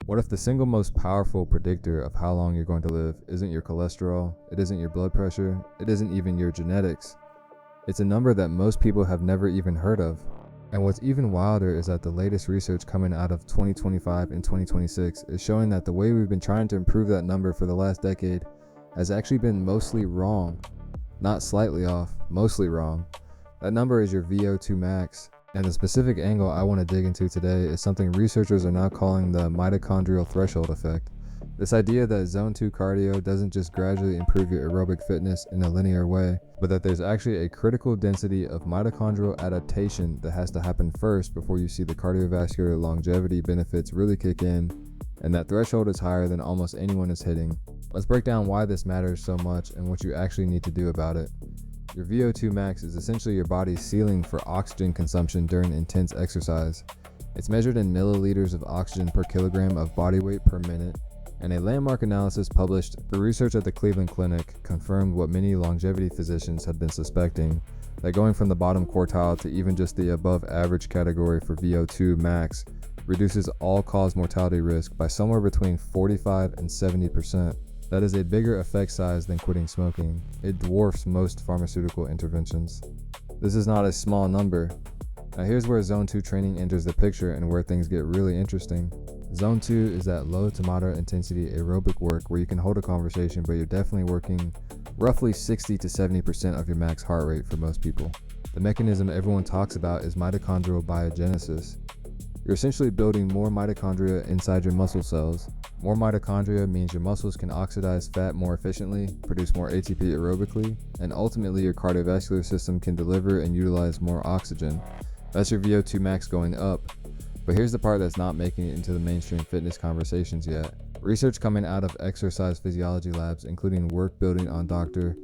What if the single most powerful predictor of how long you're going to live isn't your cholesterol, it isn't your blood pressure, it isn't even your genetics? It's a number that most people have never even heard of. And what's even wilder is that the latest research coming out of 2025 and 2026 is showing that the way we've been trying to improve that number for the last decade has actually been mostly wrong. Not slightly off, mostly wrong. That number is your VO2 max. And the specific angle I want to dig into today is something researchers are now calling the mitochondrial threshold effect. This idea that zone 2 cardio doesn't just gradually improve your aerobic fitness in a linear way, but that there's actually a critical density of mitochondrial adaptation that has to happen first before you see the cardiovascular longevity benefits really kick in, and that threshold is higher than almost anyone is hitting. Let's break down why this matters so much and what you actually need to do about it. Your VO2 max is essentially your body's ceiling for oxygen consumption during intense exercise. It's measured in milliliters of oxygen per kilogram of body weight per minute, and a landmark analysis published through research at the Cleveland Clinic confirmed what many longevity physicians had been suspecting, that going from the bottom quartile to even just the above average category for VO2 max reduces all-cause mortality risk by somewhere between 45 and 70%. That is a bigger effect size than quitting smoking. It dwarfs most pharmaceutical interventions. This is not a small number. Now here's where Zone 2 training enters the picture and where things get really interesting. Zone 2 is that low to moderate intensity aerobic work where you can hold a conversation, but you're definitely working roughly 60 to 70% of your max heart rate for most people. The mechanism everyone talks about is mitochondrial biogenesis. You're essentially building more mitochondria inside your muscle cells. More mitochondria means your muscles can oxidize fat more efficiently, produce more ATP aerobically, and ultimately your cardiovascular system can deliver and utilize more oxygen. That's your VO2 max going up. But here's the part that's not making it into the mainstream fitness conversations yet. Research coming out of exercise physiology labs, including work building on Dr.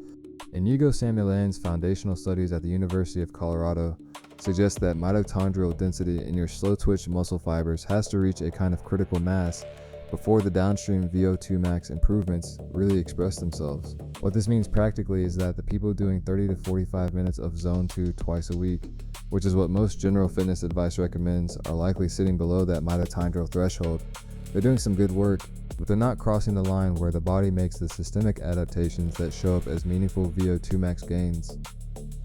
Inigo Samuelan's foundational studies at the University of Colorado, suggests that mitochondrial density in your slow-twitch muscle fibers has to reach a kind of critical mass before the downstream VO2 max improvements really express themselves. What this means practically is that the people doing 30 to 45 minutes of Zone 2 twice a week, which is what most general fitness advice recommends, are likely sitting below that mitochondrial threshold. They're doing some good work, but they're not crossing the line where the body makes the systemic adaptations that show up as meaningful VO2 max gains.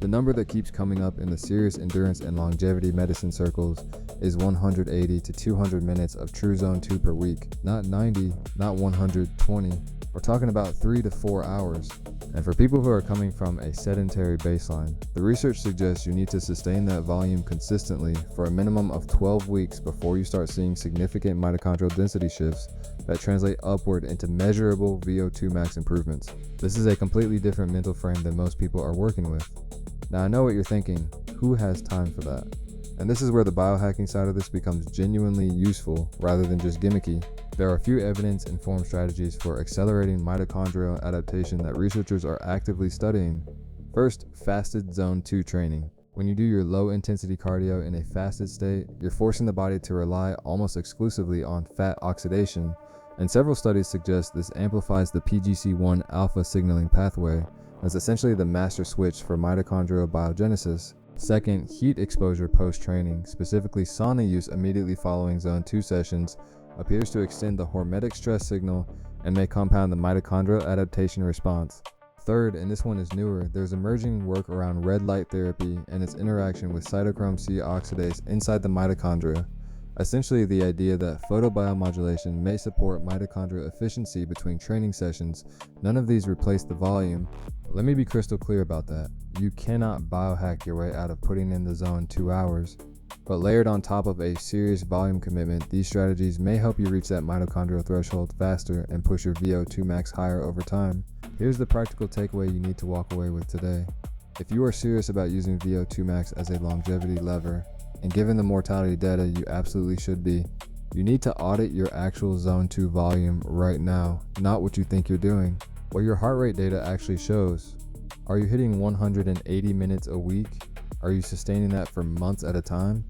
The number that keeps coming up in the serious endurance and longevity medicine circles is 180 to 200 minutes of true Zone 2 per week, not 90, not 120. We're talking about 3 to 4 hours. And for people who are coming from a sedentary baseline, the research suggests you need to sustain that volume consistently for a minimum of 12 weeks before you start seeing significant mitochondrial density shifts that translate upward into measurable VO2 max improvements. This is a completely different mental frame than most people are working with. Now I know what you're thinking, who has time for that? And this is where the biohacking side of this becomes genuinely useful rather than just gimmicky. There are a few evidence-informed strategies for accelerating mitochondrial adaptation that researchers are actively studying. First, fasted Zone 2 training. When you do your low-intensity cardio in a fasted state, you're forcing the body to rely almost exclusively on fat oxidation, and several studies suggest this amplifies the PGC1 alpha signaling pathway, that's essentially the master switch for mitochondrial biogenesis. Second, heat exposure post-training, specifically sauna use immediately following Zone 2 sessions, appears to extend the hormetic stress signal and may compound the mitochondrial adaptation response. Third, and this one is newer, there's emerging work around red light therapy and its interaction with cytochrome C oxidase inside the mitochondria. Essentially the idea that photobiomodulation may support mitochondrial efficiency between training sessions. None of these replace the volume. Let me be crystal clear about that. You cannot biohack your way out of putting in the Zone 2 hours. But layered on top of a serious volume commitment, these strategies may help you reach that mitochondrial threshold faster and push your VO2 max higher over time. Here's the practical takeaway you need to walk away with today. If you are serious about using VO2 max as a longevity lever, and given the mortality data you absolutely should be, you need to audit your actual Zone 2 volume right now, not what you think you're doing. What your heart rate data actually shows. Are you hitting 180 minutes a week? Are you sustaining that for months at a time?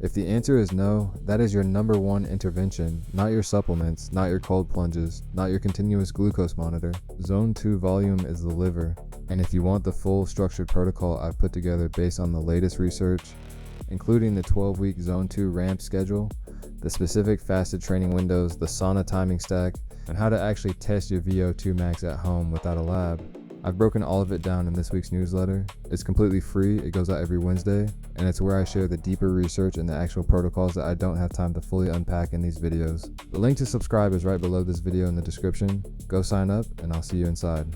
If the answer is no, that is your number one intervention, not your supplements, not your cold plunges, not your continuous glucose monitor. Zone 2 volume is the liver, and if you want the full structured protocol I've put together based on the latest research, including the 12-week Zone 2 ramp schedule, the specific fasted training windows, the sauna timing stack, and how to actually test your VO2 max at home without a lab. I've broken all of it down in this week's newsletter. It's completely free, it goes out every Wednesday, and it's where I share the deeper research and the actual protocols that I don't have time to fully unpack in these videos. The link to subscribe is right below this video in the description. Go sign up, and I'll see you inside.